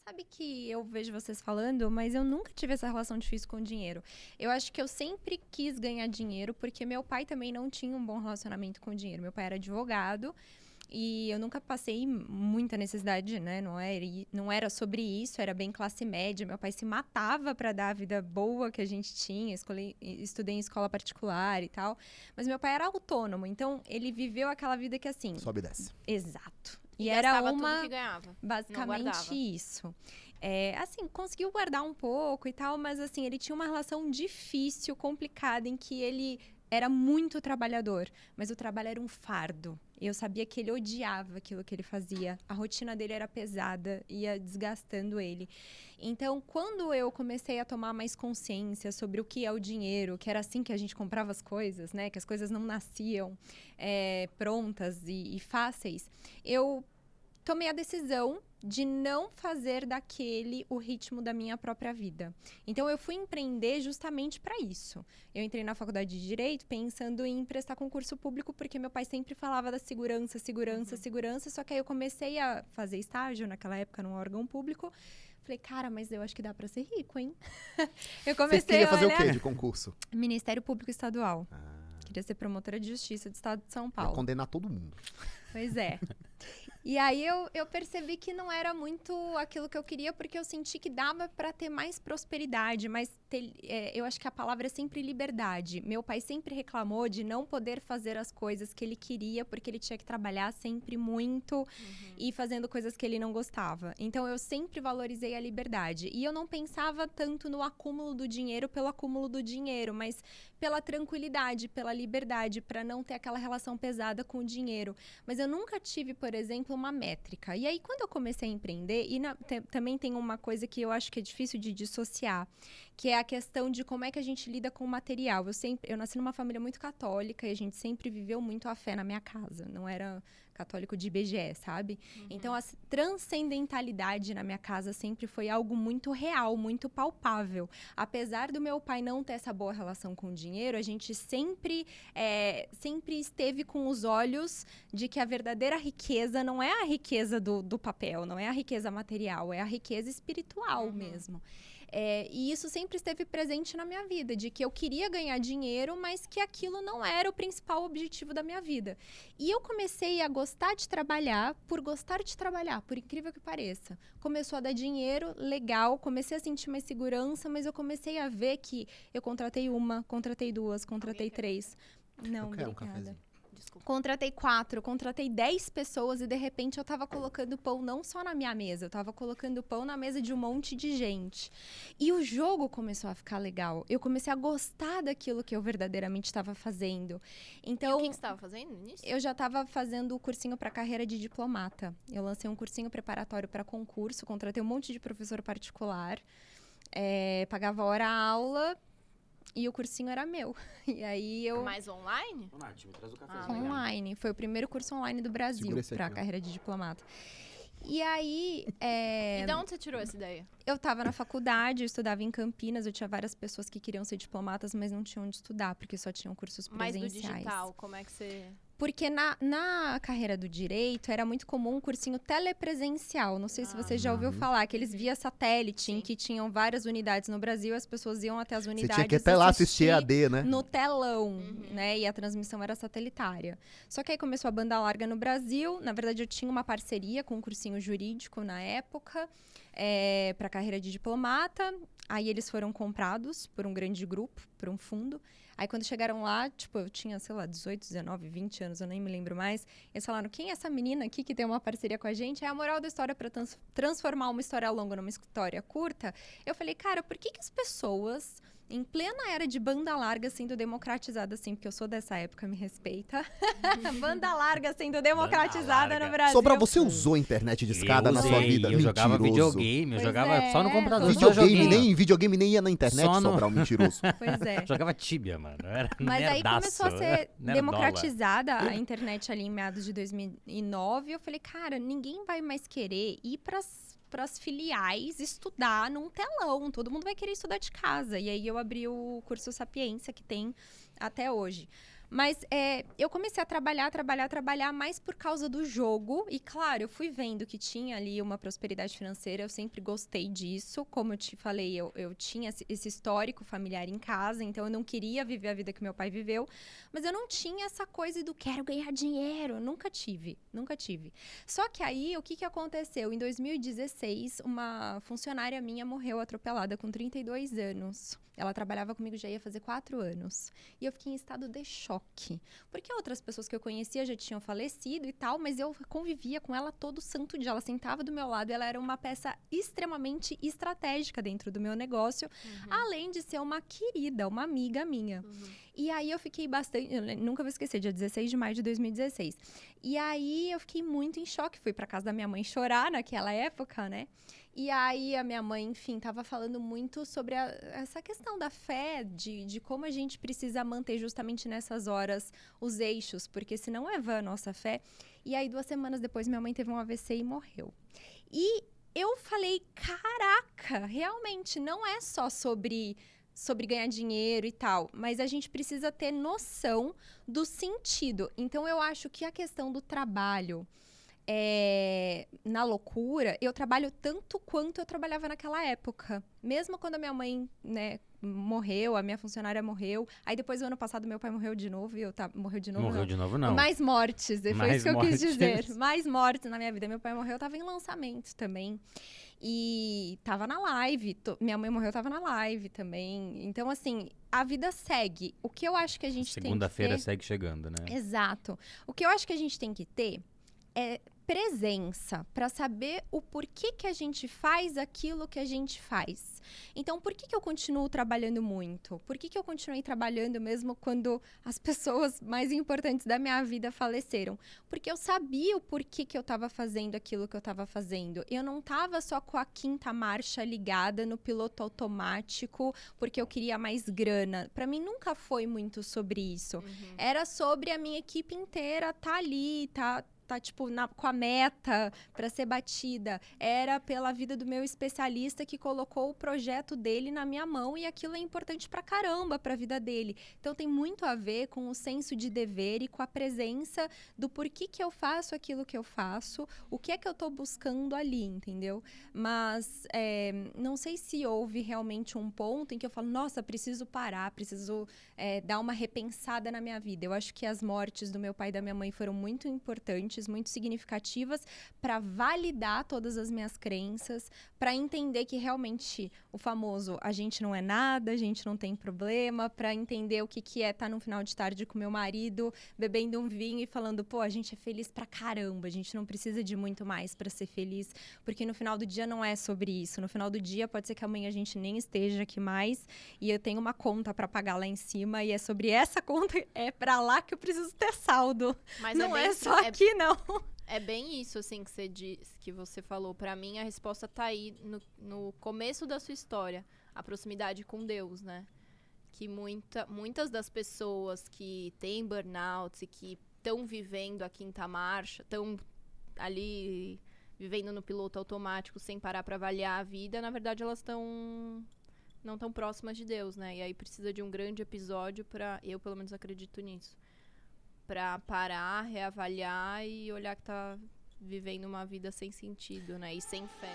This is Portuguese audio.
sabe que eu vejo vocês falando, mas eu nunca tive essa relação difícil com o dinheiro. Eu acho que eu sempre quis ganhar dinheiro, porque meu pai também não tinha um bom relacionamento com o dinheiro. Meu pai era advogado e eu nunca passei muita necessidade, né? Não era sobre isso, era bem classe média. Meu pai se matava para dar a vida boa que a gente tinha. Estudei em escola particular e tal. Mas meu pai era autônomo, então ele viveu aquela vida que assim... Sobe e desce. Exato. E era gastava tudo que ganhava. Basicamente isso. Assim, conseguiu guardar um pouco e tal, mas assim, ele tinha uma relação difícil, complicada, em que ele era muito trabalhador, mas o trabalho era um fardo. Eu sabia que ele odiava aquilo que ele fazia. A rotina dele era pesada, ia desgastando ele. Então, quando eu comecei a tomar mais consciência sobre o que é o dinheiro, que era assim que a gente comprava as coisas, né? Que as coisas não nasciam prontas e fáceis, eu tomei a decisão de não fazer daquele o ritmo da minha própria vida. Então, eu fui empreender justamente para isso. Eu entrei na faculdade de Direito pensando em prestar concurso público, porque meu pai sempre falava da segurança, só que aí eu comecei a fazer estágio naquela época num órgão público. Falei, cara, mas eu acho que dá para ser rico, hein? Eu comecei Você queria fazer o quê de concurso? Ministério Público Estadual. Queria ser promotora de justiça do estado de São Paulo. Ia condenar todo mundo. Pois é. E aí eu percebi que não era muito aquilo que eu queria, porque eu senti que dava para ter mais prosperidade, eu acho que a palavra é sempre liberdade. Meu pai sempre reclamou de não poder fazer as coisas que ele queria, porque ele tinha que trabalhar sempre muito e fazendo coisas que ele não gostava. Então, eu sempre valorizei a liberdade. E eu não pensava tanto no acúmulo do dinheiro pelo acúmulo do dinheiro, mas pela tranquilidade, pela liberdade, para não ter aquela relação pesada com o dinheiro. Mas eu nunca tive, por exemplo, uma métrica. E aí, quando eu comecei a empreender, também tem uma coisa que eu acho que é difícil de dissociar, que é a questão de como é que a gente lida com o material. Eu nasci numa família muito católica e a gente sempre viveu muito a fé na minha casa. Não era católico de IBGE, sabe? Então, a transcendentalidade na minha casa sempre foi algo muito real, muito palpável. Apesar do meu pai não ter essa boa relação com o dinheiro, a gente sempre esteve com os olhos de que a verdadeira riqueza não é a riqueza do papel, não é a riqueza material, é a riqueza espiritual mesmo. E isso sempre esteve presente na minha vida, de que eu queria ganhar dinheiro, mas que aquilo não era o principal objetivo da minha vida. E eu comecei a gostar de trabalhar, por incrível que pareça. Começou a dar dinheiro, legal, comecei a sentir mais segurança, mas eu comecei a ver que eu contratei uma, contratei duas, contratei três. Não, Eu quero um obrigada. cafezinho. Desculpa. Contratei 4, contratei 10 pessoas e, de repente, eu tava colocando pão não só na minha mesa, eu tava colocando pão na mesa de um monte de gente. E o jogo começou a ficar legal. Eu comecei a gostar daquilo que eu verdadeiramente estava fazendo. Então, E o que você estava fazendo nisso? eu já estava fazendo o cursinho para carreira de diplomata. Eu lancei um cursinho preparatório para concurso, contratei um monte de professor particular, pagava hora-aula. E o cursinho era meu. E aí eu... Mais online? Ô, Nath, me traz o café. legal. Online. Foi o primeiro curso online do Brasil Segura esse para aqui, ó. carreira de diplomata. E aí... E de onde você tirou essa ideia? Eu estava na faculdade, eu estudava em Campinas, eu tinha várias pessoas que queriam ser diplomatas, mas não tinham onde estudar, porque só tinham cursos Mais do presenciais. digital, como é que você... Porque na carreira do direito era muito comum um cursinho telepresencial. Não sei se você já ouviu falar, aqueles via satélite, em que tinham várias unidades no Brasil, as pessoas iam até as Você unidades tinha que até lá assistir EAD, né? no telão, né? E a transmissão era satelitária. Só que aí começou a banda larga no Brasil. Na verdade, eu tinha uma parceria com um cursinho jurídico na época, para carreira de diplomata. Aí eles foram comprados por um grande grupo, por um fundo. Aí quando chegaram lá, tipo, eu tinha, sei lá, 18, 19, 20 anos, eu nem me lembro mais. Eles falaram, quem é essa menina aqui que tem uma parceria com a gente? É a moral da história para transformar uma história longa numa história curta. Eu falei, cara, por que as pessoas, em plena era de banda larga sendo democratizada assim, porque eu sou dessa época, me respeita. Banda larga sendo democratizada larga. no Brasil. Sobral, você usou a internet de escada na sua vida? Eu jogava Mentiroso. videogame, eu Pois jogava só no computador. Só Videogame, joguinho. videogame nem ia na internet, Só no- Sobral, mentiroso. Pois é. Jogava Tibia, mano. Eu era Mas aí nerdaço, começou a ser nerdola. democratizada a internet ali em meados de 2009. Eu falei, cara, ninguém vai mais querer ir pras filiais estudar num telão. Todo mundo vai querer estudar de casa. E aí eu abri o curso Sapiência, que tem até hoje. Mas eu comecei a trabalhar mais por causa do jogo. E, claro, eu fui vendo que tinha ali uma prosperidade financeira. Eu sempre gostei disso. Como eu te falei, eu tinha esse histórico familiar em casa. Então, eu não queria viver a vida que meu pai viveu. Mas eu não tinha essa coisa do quero ganhar dinheiro. Nunca tive. Só que aí, o que aconteceu? Em 2016, uma funcionária minha morreu atropelada com 32 anos. Ela trabalhava comigo, já ia fazer 4 anos. E eu fiquei em estado de choque. Porque outras pessoas que eu conhecia já tinham falecido e tal, mas eu convivia com ela todo santo dia. Ela sentava do meu lado e ela era uma peça extremamente estratégica dentro do meu negócio. Além de ser uma querida, uma amiga minha. E aí eu fiquei bastante... Eu nunca vou esquecer, dia 16 de maio de 2016. E aí eu fiquei muito em choque. Fui pra casa da minha mãe chorar naquela época, né? E aí a minha mãe, enfim, tava falando muito sobre essa questão da fé, de como a gente precisa manter justamente nessas horas os eixos, porque senão é vã a nossa fé. E aí 2 semanas depois minha mãe teve um AVC e morreu. E eu falei, caraca, realmente não é só sobre ganhar dinheiro e tal, mas a gente precisa ter noção do sentido. Então eu acho que a questão do trabalho... na loucura, eu trabalho tanto quanto eu trabalhava naquela época. Mesmo quando a minha mãe, né, morreu, a minha funcionária morreu. Aí depois, o ano passado, meu pai morreu de novo. Morreu de novo, Morreu de novo, não. Mais mortes, foi Mais isso que eu mortes. quis dizer. Mais mortes na minha vida. Meu pai morreu, eu tava em lançamento também. E tava na live. Minha mãe morreu, tava na live também. Então, assim, a vida segue. O que eu acho que a gente tem que ter... Segunda-feira segue chegando, né? Exato. O que eu acho que a gente tem que ter é presença para saber o porquê que a gente faz aquilo que a gente faz. Então, por que eu continuo trabalhando muito? Por que eu continuei trabalhando mesmo quando as pessoas mais importantes da minha vida faleceram? Porque eu sabia o porquê que eu estava fazendo aquilo que eu estava fazendo. Eu não estava só com a 5ª marcha ligada no piloto automático porque eu queria mais grana. Para mim, nunca foi muito sobre isso. Era sobre a minha equipe inteira tá ali, tá tipo, com a meta para ser batida. Era pela vida do meu especialista que colocou o projeto dele na minha mão e aquilo é importante pra caramba pra vida dele. Então, tem muito a ver com o senso de dever e com a presença do porquê que eu faço aquilo que eu faço, o que é que eu tô buscando ali, entendeu? Mas, não sei se houve realmente um ponto em que eu falo, nossa, preciso parar, preciso dar uma repensada na minha vida. Eu acho que as mortes do meu pai e da minha mãe foram muito importantes, muito significativas para validar todas as minhas crenças, para entender que realmente o famoso a gente não é nada, a gente não tem problema, para entender o que é estar no final de tarde com meu marido, bebendo um vinho e falando, pô, a gente é feliz pra caramba, a gente não precisa de muito mais para ser feliz, porque no final do dia não é sobre isso. No final do dia pode ser que amanhã a gente nem esteja aqui mais e eu tenho uma conta para pagar lá em cima e é sobre essa conta, é para lá que eu preciso ter saldo. Mas não é só aqui, não. É bem isso, assim, que você falou. Pra mim, a resposta tá aí no começo da sua história. A proximidade com Deus, né? Que muitas das pessoas que têm burnouts e que estão vivendo a 5ª marcha, estão ali vivendo no piloto automático sem parar pra avaliar a vida, na verdade, elas não tão próximas de Deus, né? E aí precisa de um grande episódio eu pelo menos acredito nisso, pra parar, reavaliar e olhar que tá vivendo uma vida sem sentido, né? E sem fé.